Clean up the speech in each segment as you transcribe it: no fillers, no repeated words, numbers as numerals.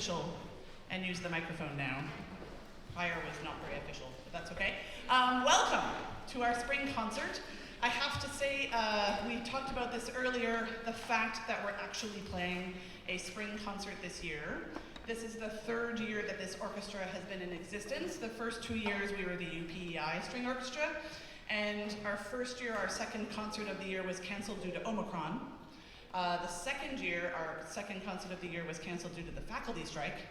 official and use the microphone now. Prior was not very official, but that's okay. Welcome to our spring concert. I have to say, we talked about this earlier, the fact that we're actually playing a spring concert this year. This is the third year that this orchestra has been in existence. The first 2 years we were the PEI string orchestra, and our first year, our second concert of the year was canceled due to Omicron. The second year, our second concert of the year was canceled due to the faculty strike.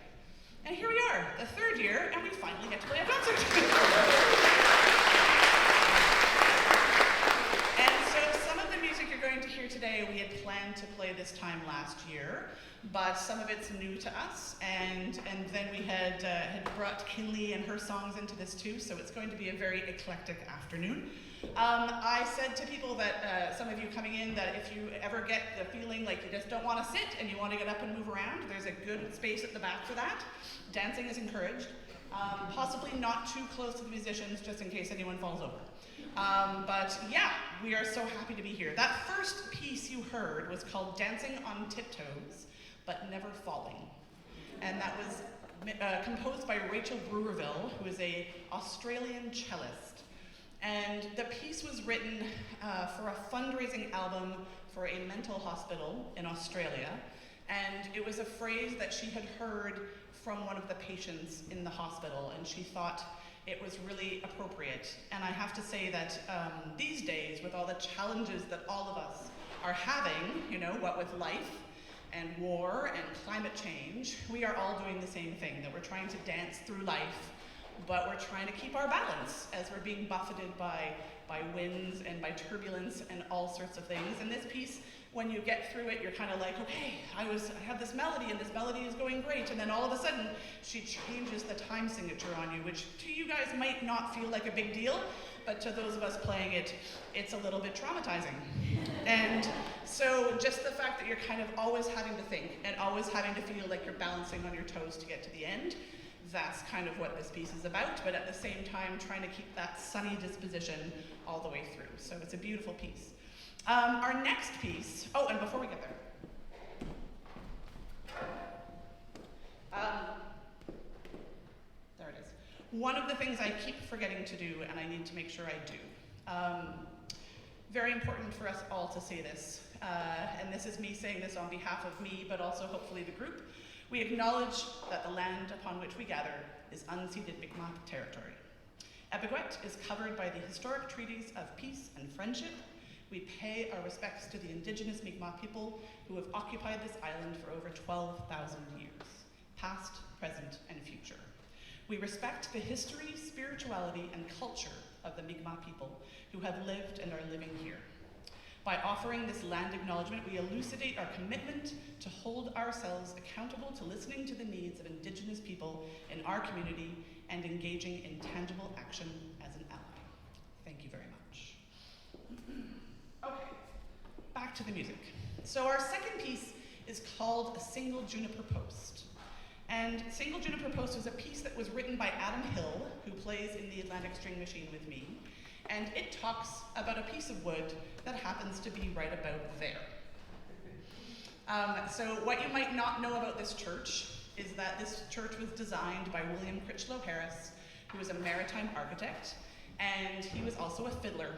And here we are, the third year, and we finally get to play a concert. And so some of the music you're going to hear today, we had planned to play this time last year, but some of it's new to us, and then we had brought Kinley and her songs into this too, so it's going to be a very eclectic afternoon. I said to people that, some of you coming in, that if you ever get the feeling like you just don't want to sit and you want to get up and move around, there's a good space at the back for that. Dancing is encouraged. Possibly not too close to the musicians, just in case anyone falls over. But yeah, we are so happy to be here. That first piece you heard was called Dancing on Tiptoes, but Never Falling. And that was composed by Rachel Bruerville, who is an Australian cellist. And the piece was written for a fundraising album for a mental hospital in Australia. And it was a phrase that she had heard from one of the patients in the hospital, and she thought it was really appropriate. And I have to say that these days, with all the challenges that all of us are having, you know, what with life and war and climate change, we are all doing the same thing, that we're trying to dance through life, but we're trying to keep our balance as we're being buffeted by winds and by turbulence and all sorts of things. And this piece, when you get through it, you're kind of like, okay, I have this melody, and this melody is going great, and then all of a sudden, she changes the time signature on you, which to you guys might not feel like a big deal, but to those of us playing it, it's a little bit traumatizing. And so just the fact that you're kind of always having to think, and always having to feel like you're balancing on your toes to get to the end, that's kind of what this piece is about, but at the same time, trying to keep that sunny disposition all the way through. So it's a beautiful piece. Our next piece, oh, and before we get there, there it is. One of the things I keep forgetting to do, and I need to make sure I do. Very important for us all to say this, and this is me saying this on behalf of me, but also hopefully the group. We acknowledge that the land upon which we gather is unceded Mi'kmaq territory. Epigwet is covered by the historic treaties of peace and friendship. We pay our respects to the indigenous Mi'kmaq people who have occupied this island for over 12,000 years, past, present, and future. We respect the history, spirituality, and culture of the Mi'kmaq people who have lived and are living here. By offering this land acknowledgement, we elucidate our commitment to hold ourselves accountable to listening to the needs of Indigenous people in our community and engaging in tangible action as an ally. Thank you very much. Okay, back to the music. So our second piece is called A Single Juniper Post. And Single Juniper Post was a piece that was written by Adam Hill, who plays in the Atlantic String Machine with me. And it talks about a piece of wood that happens to be right about there. So what you might not know about this church is that this church was designed by William Critchlow Harris, who was a maritime architect, and he was also a fiddler.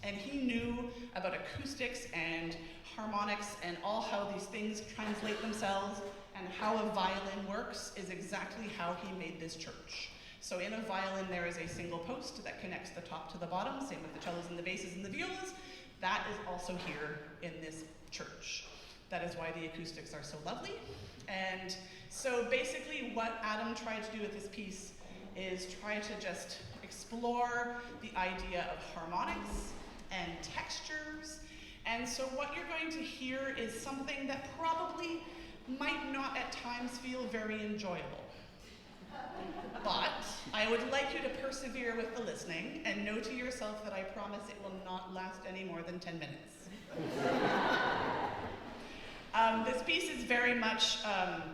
And he knew about acoustics and harmonics and all how these things translate themselves, and how a violin works is exactly how he made this church. So in a violin, there is a single post that connects the top to the bottom, same with the cellos and the basses and the violas. That is also here in this church. That is why the acoustics are so lovely. And so basically what Adam tried to do with this piece is try to just explore the idea of harmonics and textures. And so what you're going to hear is something that probably might not at times feel very enjoyable. But I would like you to persevere with the listening and know to yourself that I promise it will not last any more than 10 minutes. This piece is very much,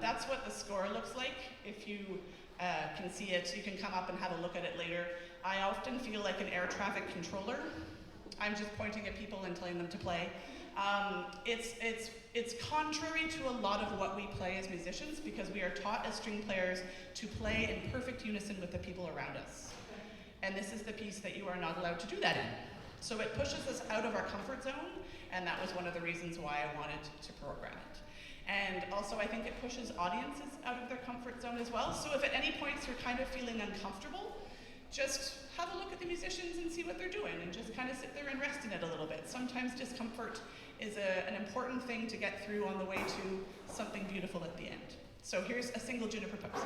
that's what the score looks like. If you can see it, you can come up and have a look at it later. I often feel like an air traffic controller. I'm just pointing at people and telling them to play. It's contrary to a lot of what we play as musicians because we are taught as string players to play in perfect unison with the people around us. And this is the piece that you are not allowed to do that in. So it pushes us out of our comfort zone, and that was one of the reasons why I wanted to program it. And also I think it pushes audiences out of their comfort zone as well. So if at any point you're kind of feeling uncomfortable, just have a look at the musicians and see what they're doing and just kind of sit there and rest in it a little bit. Sometimes discomfort is an important thing to get through on the way to something beautiful at the end. So here's a single Juniper post.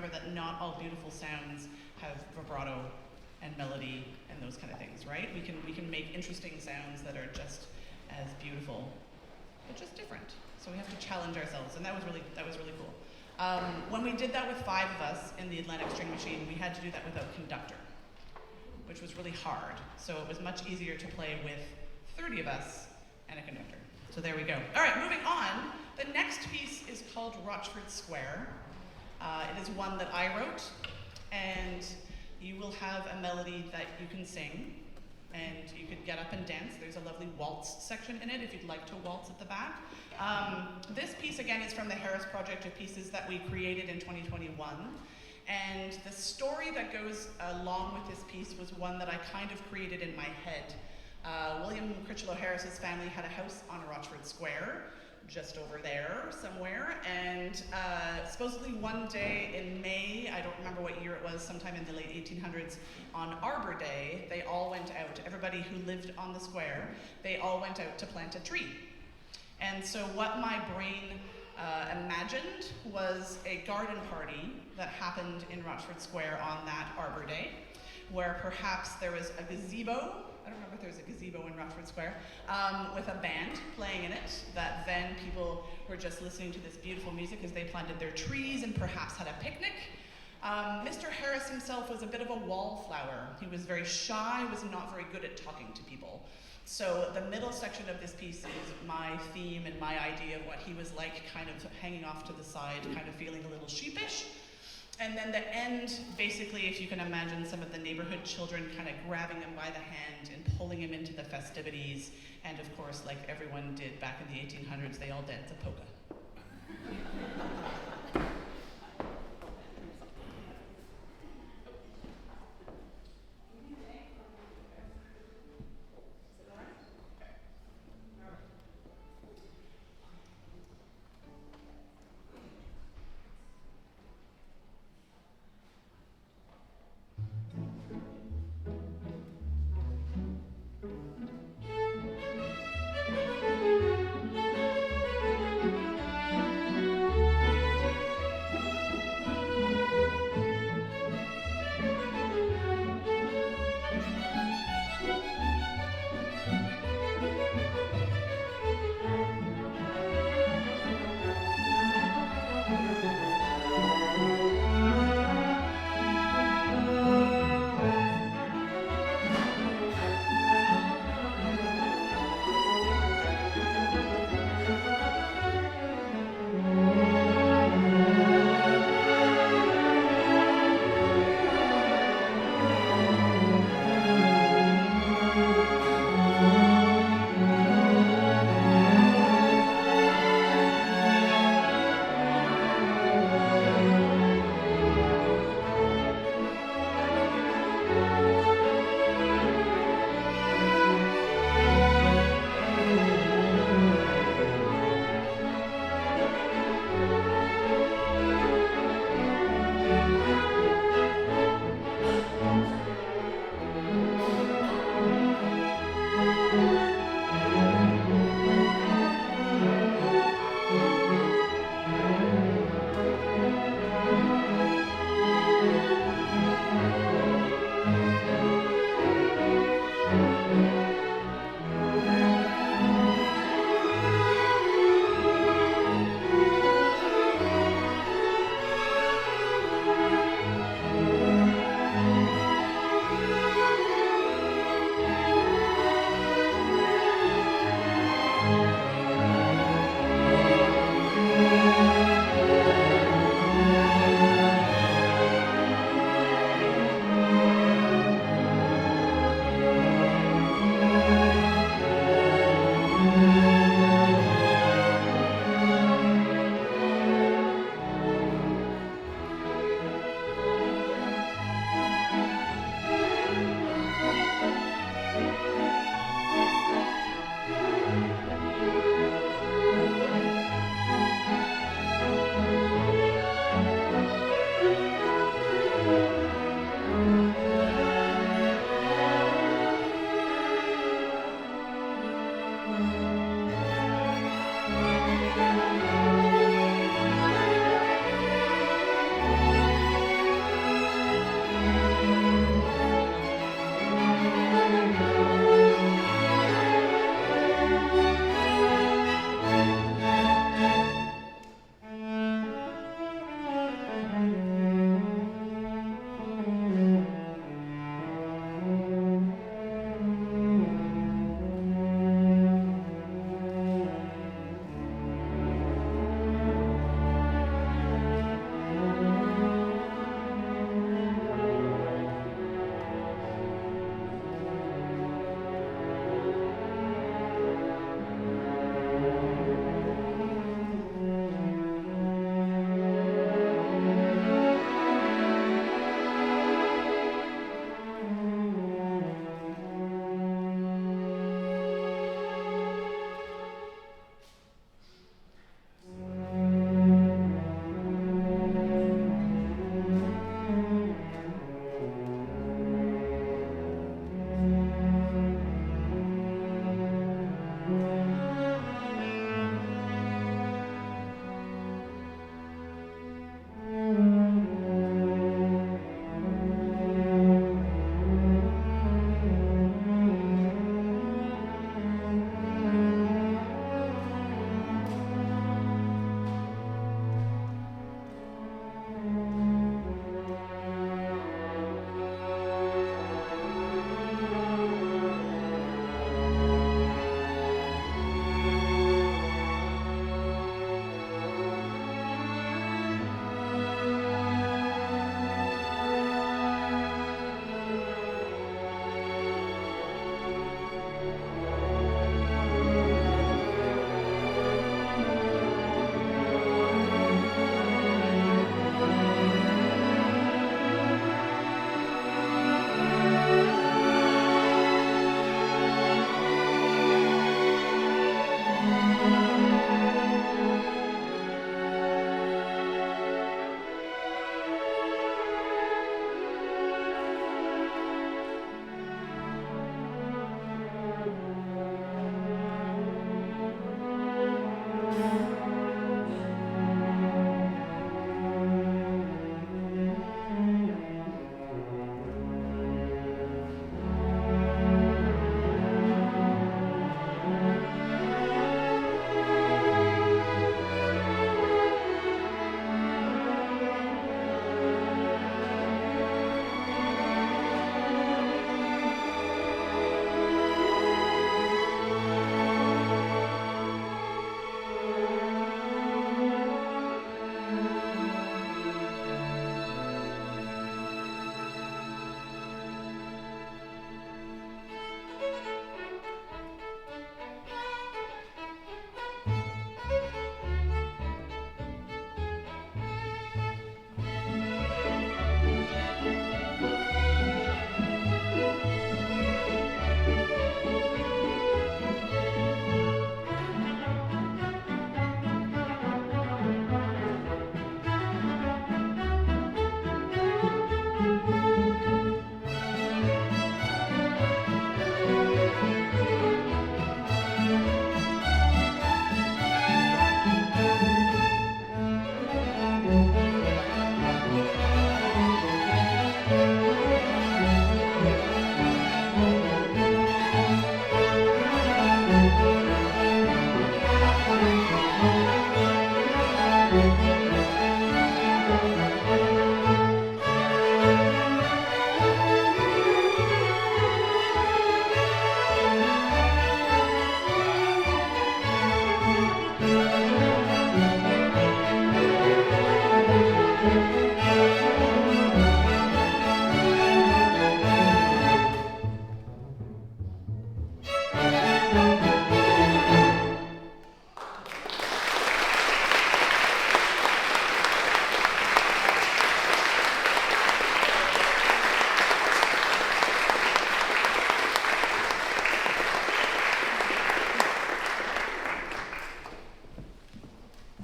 remember that not all beautiful sounds have vibrato and melody and those kind of things, right? We can make interesting sounds that are just as beautiful, but just different. So we have to challenge ourselves, and that was really cool. When we did that with 5 of us in the Atlantic String Machine, we had to do that without conductor, which was really hard. So it was much easier to play with 30 of us and a conductor. So there we go. All right, moving on. The next piece is called Rochford Square. It is one that I wrote, and you will have a melody that you can sing, and you could get up and dance. There's a lovely waltz section in it if you'd like to waltz at the back. This piece, again, is from the Harris Project of pieces that we created in 2021. And the story that goes along with this piece was one that I kind of created in my head. William Critchlow Harris's family had a house on Rochford Square, just over there somewhere, and supposedly one day in May, I don't remember what year it was, sometime in the late 1800s, on Arbor Day, they all went out, everybody who lived on the square, they all went out to plant a tree. And so what my brain imagined was a garden party that happened in Rochford Square on that Arbor Day, where perhaps there was a gazebo. I don't remember if there was a gazebo in Rochford Square, with a band playing in it, that then people were just listening to this beautiful music as they planted their trees and perhaps had a picnic. Mr. Harris himself was a bit of a wallflower. He was very shy, was not very good at talking to people. So the middle section of this piece is my theme and my idea of what he was like, kind of hanging off to the side, kind of feeling a little sheepish. And then the end, basically, if you can imagine some of the neighborhood children kind of grabbing him by the hand and pulling him into the festivities. And of course, like everyone did back in the 1800s, they all dance a polka.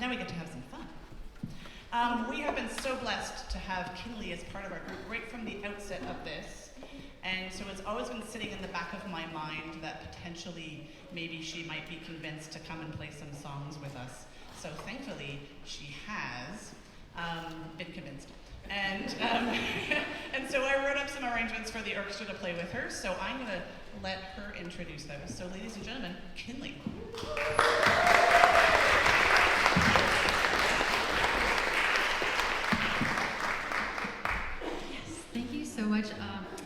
Now we get to have some fun. We have been so blessed to have Kinley as part of our group right from the outset of this. And so it's always been sitting in the back of my mind that potentially maybe she might be convinced to come and play some songs with us. So thankfully, she has been convinced. And, and so I wrote up some arrangements for the orchestra to play with her, so I'm going to let her introduce those. So ladies and gentlemen, Kinley. Thank you so much.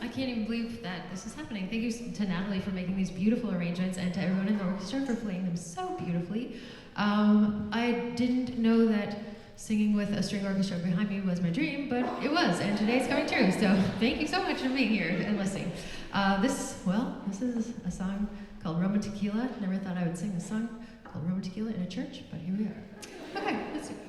I can't even believe that this is happening. Thank you to Natalie for making these beautiful arrangements and to everyone in the orchestra for playing them so beautifully. I didn't know that singing with a string orchestra behind me was my dream, but it was, and today's coming true. So thank you so much for being here and listening. This is a song called Rum and Tequila. Never thought I would sing a song called Rum and Tequila in a church, but here we are. Okay, let's do it.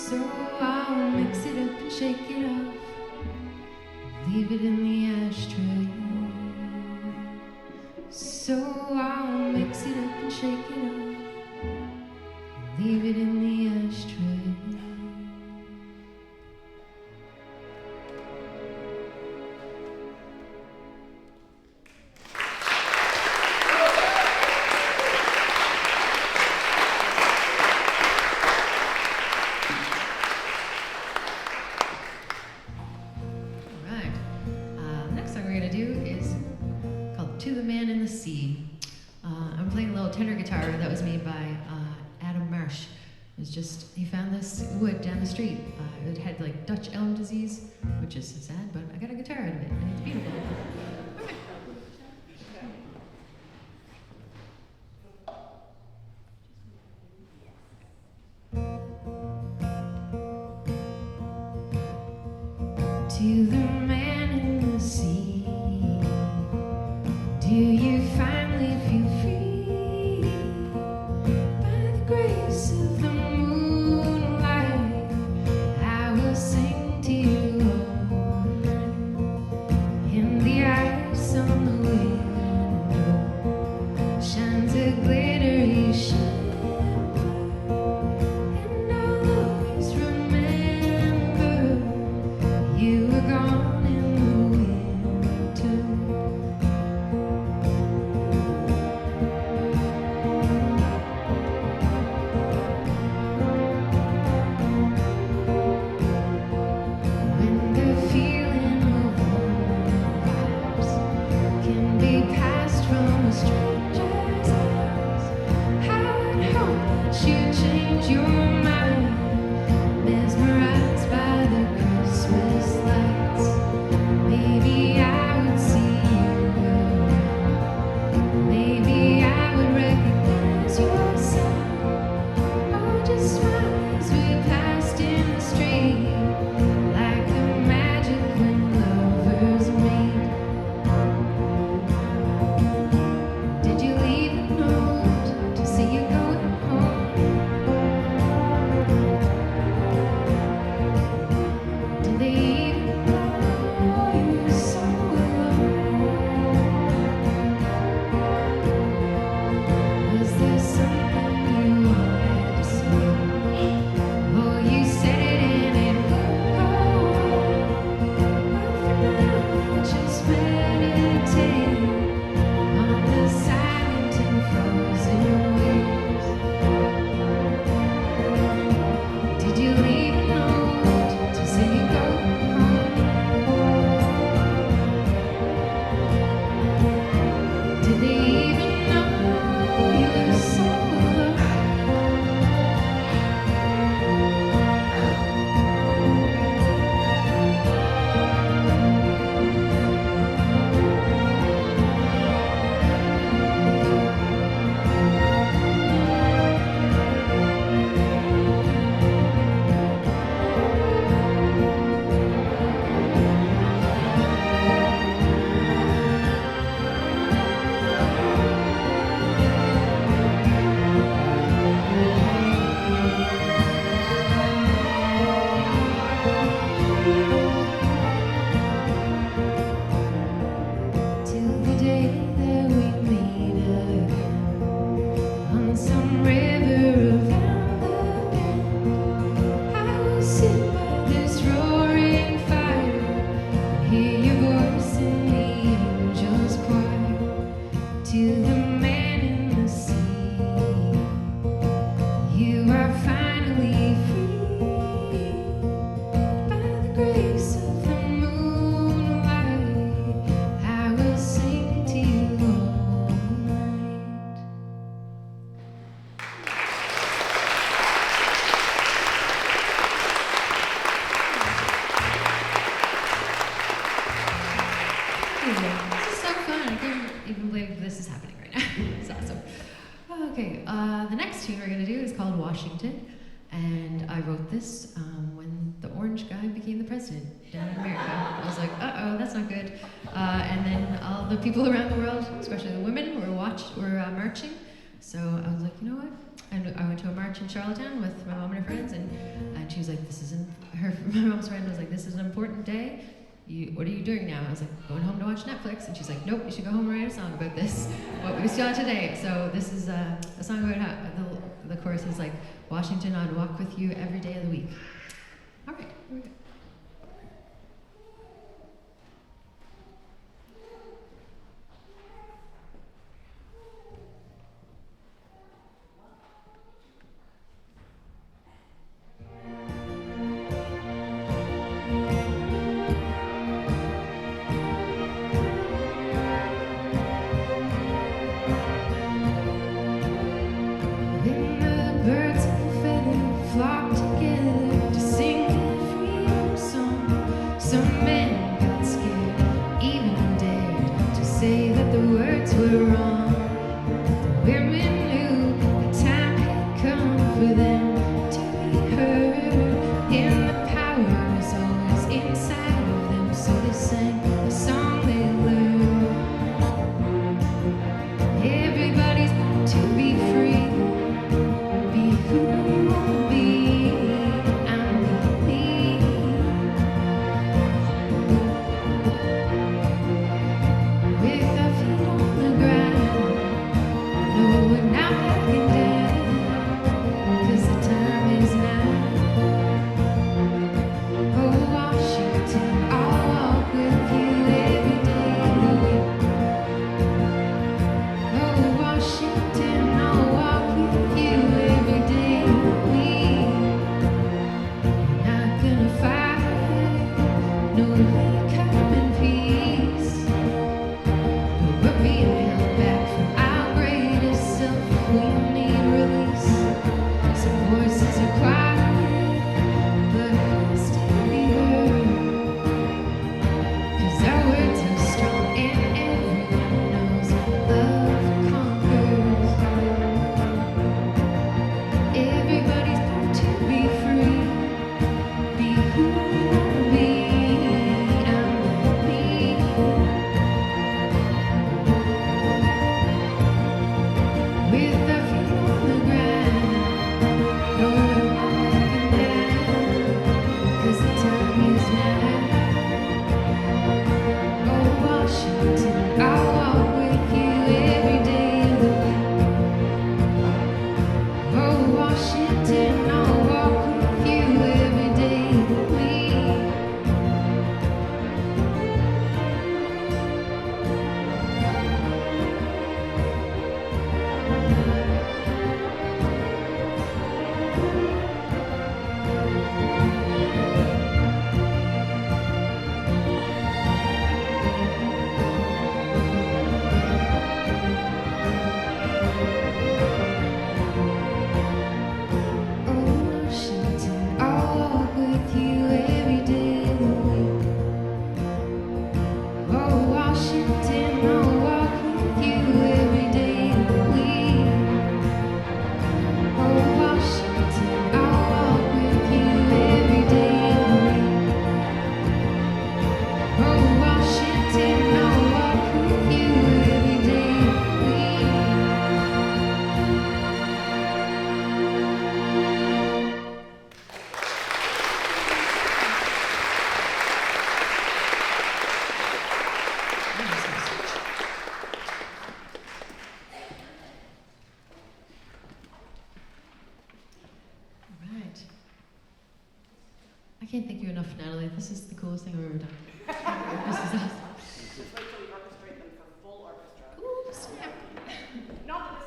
So I'll mix it up and shake it off, leave it in the ashtray. So I'll mix it up and shake it off, leave it in the ashtray. He found this wood down the street. It had like Dutch elm disease, which is sad, but I got a guitar out of it, and it's beautiful. To the man in the sea, do you finally feel free by the grace of the moonlight? I will sing to you all in the ice on the window shines a glittery shimmer, and I'll always remember you were gone in the winter. When the feeling of warm vibes can be passed from a stranger's eyes, I'd hope that you'd change your mind, mesmerized by the Christmas lights. Maybe I would see you around. Maybe I would recognize your sound. Or just smile as we passed in the street, like the magic when lovers meet. Did you leave a note to say you're going home? Did they even know you were so alone? Was there something you wanted to say? Oh, you said it and it would go away. But for now, just meditate on the silent and frozen waves. Did you leave a note to say you're going home? Did they even know you were so alone? Till the day that we meet again on some river around the bend, I will sit by this roaring fire and hear your voice in the angel's choir. To the man in the sea, you are finally free by the grace of the moonlight. I will sing to you all night. This is so fun. I can't even believe this is happening right now. It's awesome. Okay, the next tune we're going to do is called Washington. And I wrote this when the orange guy became the president down in America. I was like, uh-oh, that's not good. And then all the people around the world, especially the women, were marching. So I was like, you know what? And I went to a march in Charlottetown with my mom and her friends, and she was like, my mom's friend was like, this is an important day. What are you doing now? I was like, going home to watch Netflix. And she's like, nope, you should go home and write a song about this, what we saw today. So this is a song about how the chorus is like, Washington, I'd walk with you every day of the week. All right, here we go. I can't thank you enough, Natalie. This is the coolest thing I've ever done. This is awesome. Just wait till we orchestrate them for full orchestra. Ooh, snap. Not that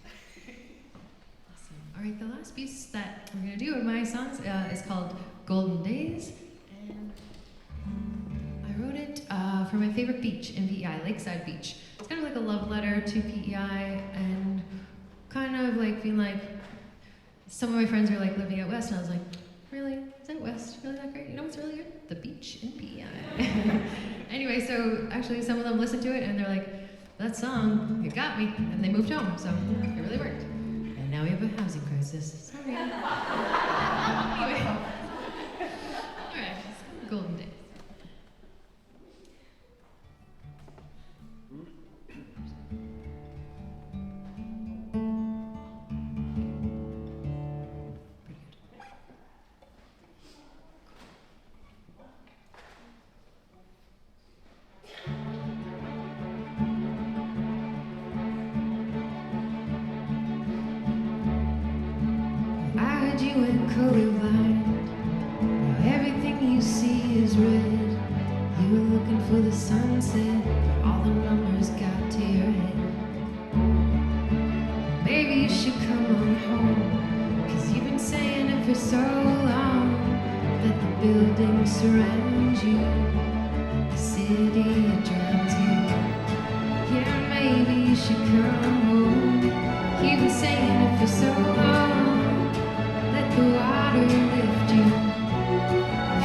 this isn't. Awesome. All right, the last piece that we're going to do of my songs is called Golden Days. And I wrote it for my favorite beach in PEI, Lakeside Beach. It's kind of like a love letter to PEI and kind of like being like, some of my friends were like living out west, and I was like, really? Is out west really that great? You know what's really good? The beach in PEI. Anyway, so actually some of them listened to it and they're like, that song, it got me. And they moved home, so it really worked. And now we have a housing crisis. Sorry. Anyway. All right, Golden Days. you went colorblind. Now everything you see is red. You were looking for the sunset, but all the numbers got to your head. Maybe you should come on home, 'cause you've been saying it for so long. That the buildings surround you, the city drowns you. Yeah, maybe you should come home. You've been saying it for so long. Let the water lift you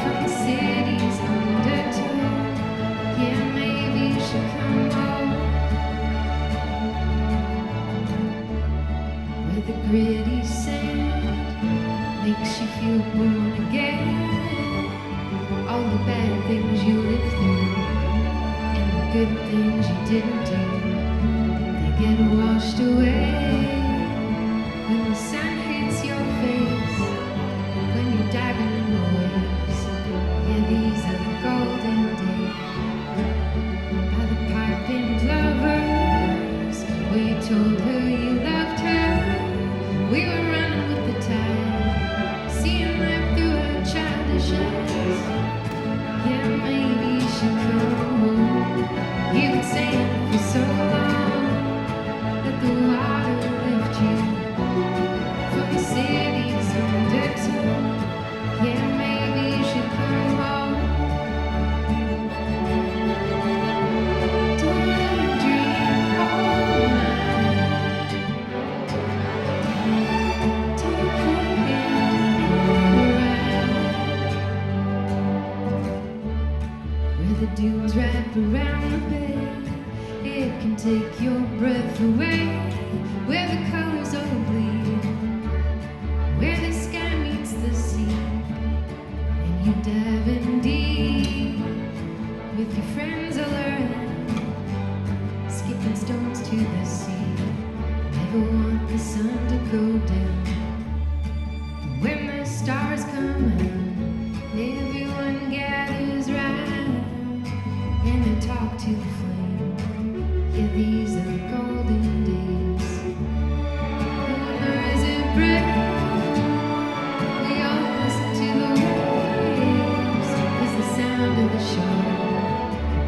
from the city's undertow. Yeah, maybe you should come home. Where the gritty sand makes you feel born again. All the bad things you lived through and the good things you didn't do, they get washed away when the sun hits your face, when you're diving in the waves. Yeah, these are the golden days. By the piping lovers, where you told her you loved her. We were running with the tide, seeing life through our childish eyes. Yeah, maybe you should come home. You've been saying it for so long. Let the water lift you from the city's undertow. Yeah, maybe you should come home. Daydream all night. Take a hand and ride. Where the dunes wrap around the bed, it can take your breath away. Where the colors all bleed, where the sky meets the sea, and you dive in deep with your friends all around, skipping stones to the sea. Never want the sun to go down. When the stars come out, everyone gathers round and they talk to the flame. Yeah, these are the golden days. Rumors and breath, we all listen to the waves. It's the sound of the shore,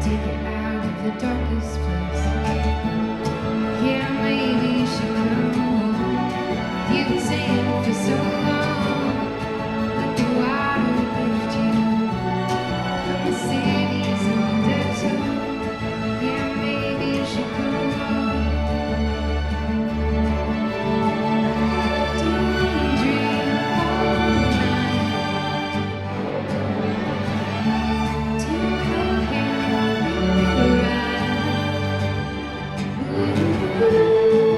take it out of the darkest place. Yeah, maybe you should come home. You've been saying it for so long. Let the water lift you from the city's undertow. Yeah, maybe you should come home. Daydream all night. Take a hand and ride. Ooh,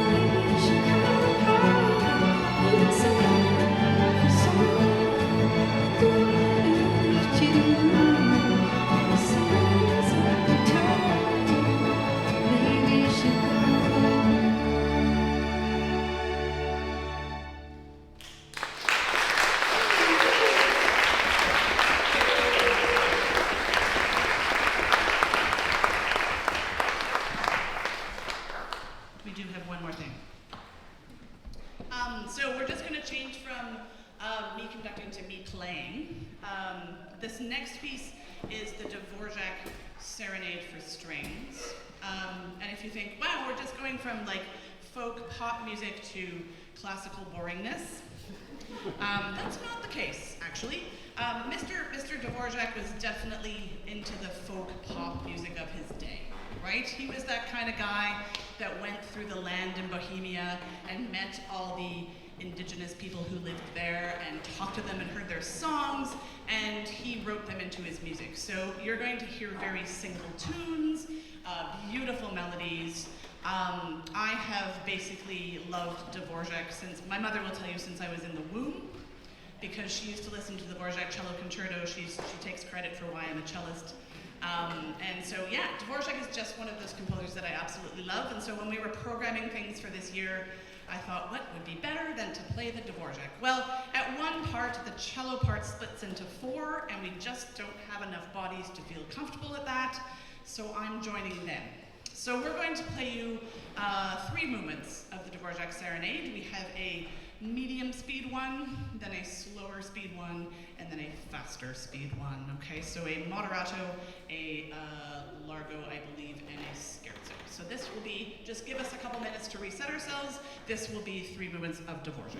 maybe you should come home. You've been saying it for so long. Let the water lift you from the city's undertow. Maybe you should come home. We do have one more thing. So we're just going to change from me conducting to me playing. This next piece is the Dvorak Serenade for strings. And if you think, wow, we're just going from like folk pop music to classical boringness, that's not the case, actually. Mr. Dvorak was definitely into the folk pop music of his day, right? He was that kind of guy that went through the land in Bohemia and met all the indigenous people who lived there and talked to them and heard their songs, and he wrote them into his music. So you're going to hear very single tunes, beautiful melodies. I have basically loved Dvorak since, my mother will tell you, since I was in the womb, because she used to listen to the Dvorak cello concerto. She takes credit for why I'm a cellist. And so yeah, Dvorak is just one of those composers that I absolutely love. And so when we were programming things for this year, I thought, what would be better than to play the Dvorak? Well, at one part, the cello part splits into 4, and we just don't have enough bodies to feel comfortable at that, so I'm joining them. So we're going to play you 3 movements of the Dvorak Serenade. We have a medium speed one, one, then a slower speed one, and then a faster speed one. Okay, so a moderato, a largo, I believe, and a scherzo. So this will be, just give us a couple minutes to reset ourselves. This will be 3 movements of Dvorak.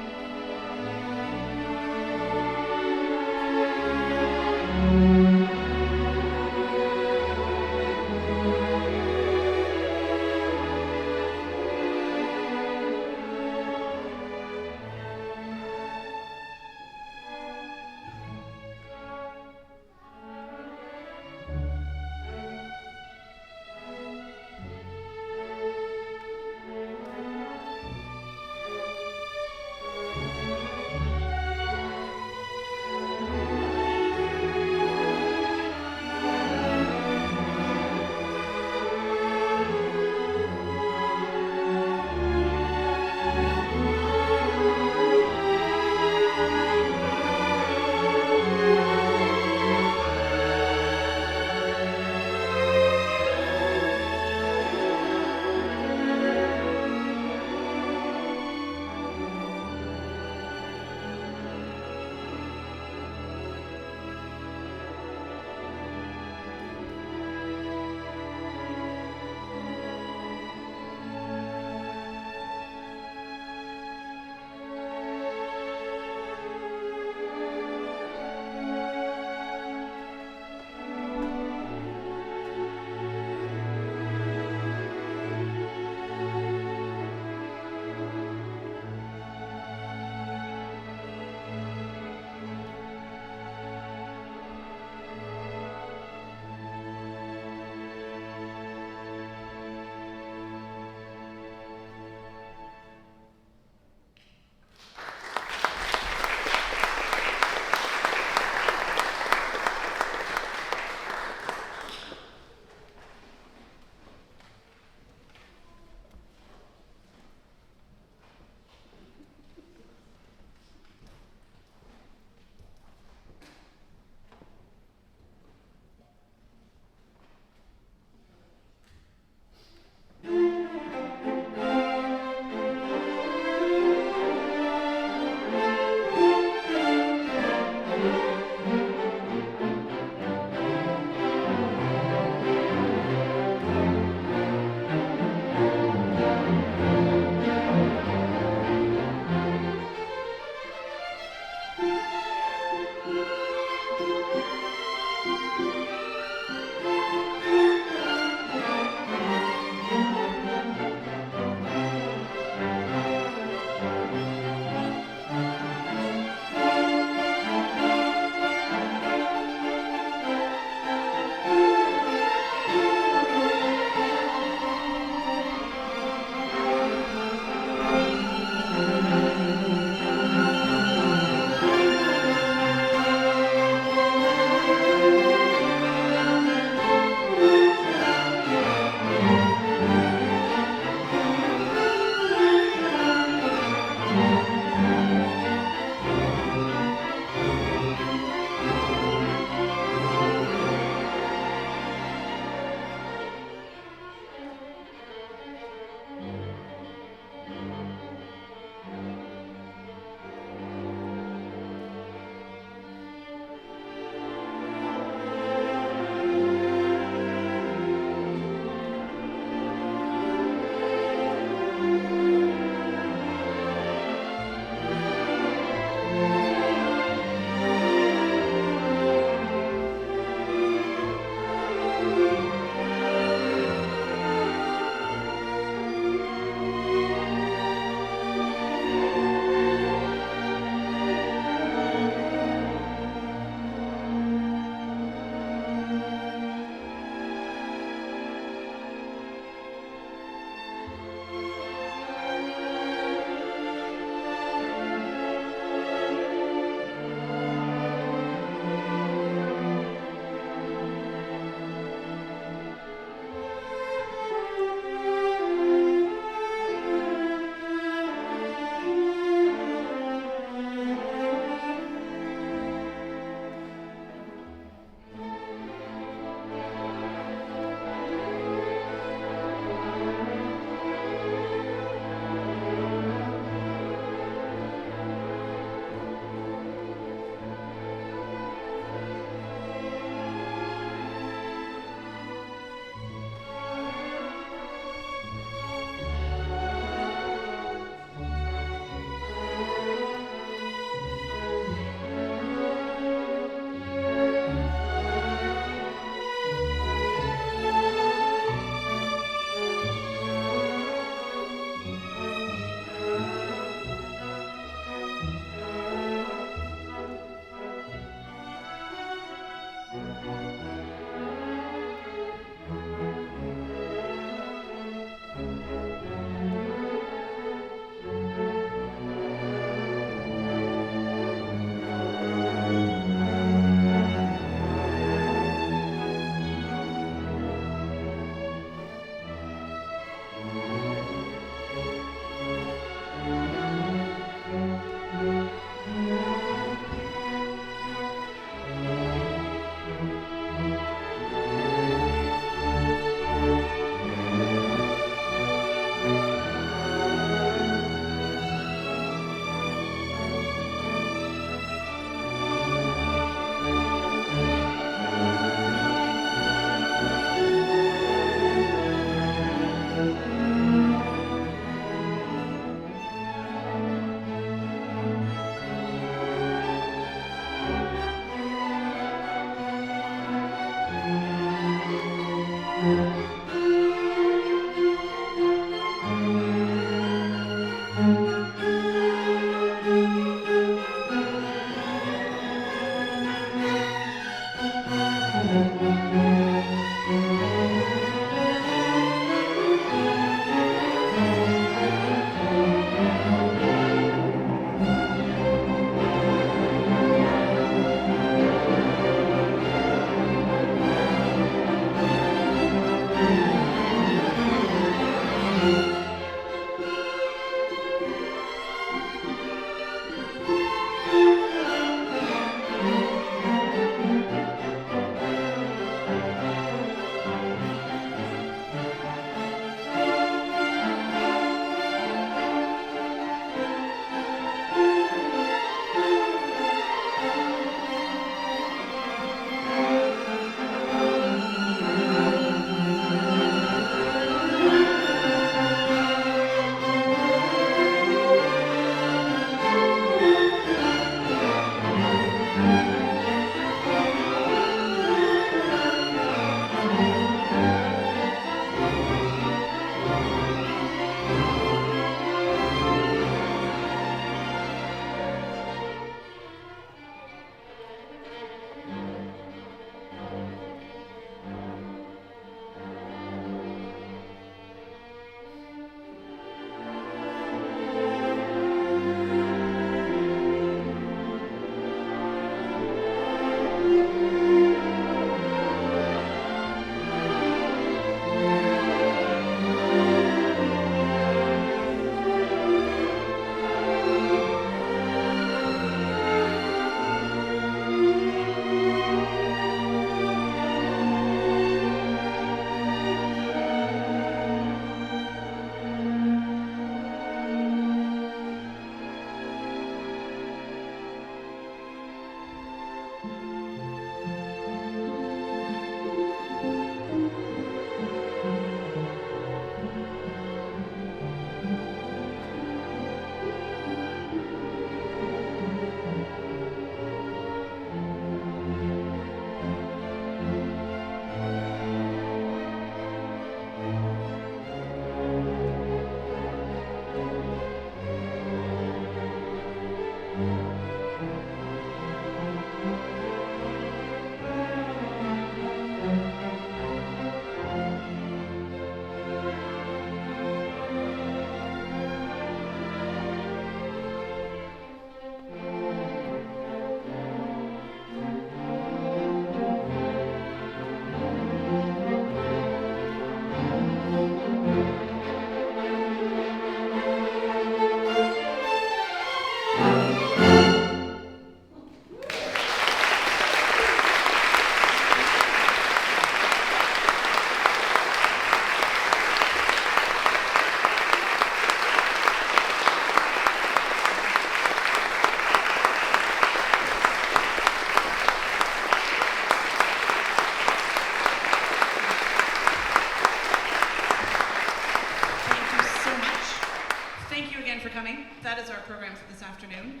afternoon.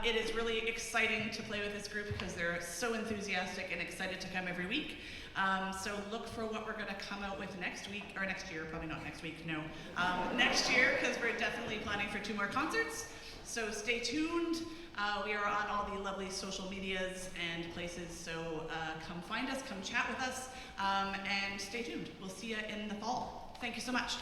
It is really exciting to play with this group because they're so enthusiastic and excited to come every week. So look for what we're going to come out with next week, or next year, probably not next week, no. Next year, because we're definitely planning for 2 more concerts. So stay tuned. We are on all the lovely social medias and places, so come find us, come chat with us, and stay tuned. We'll see you in the fall. Thank you so much.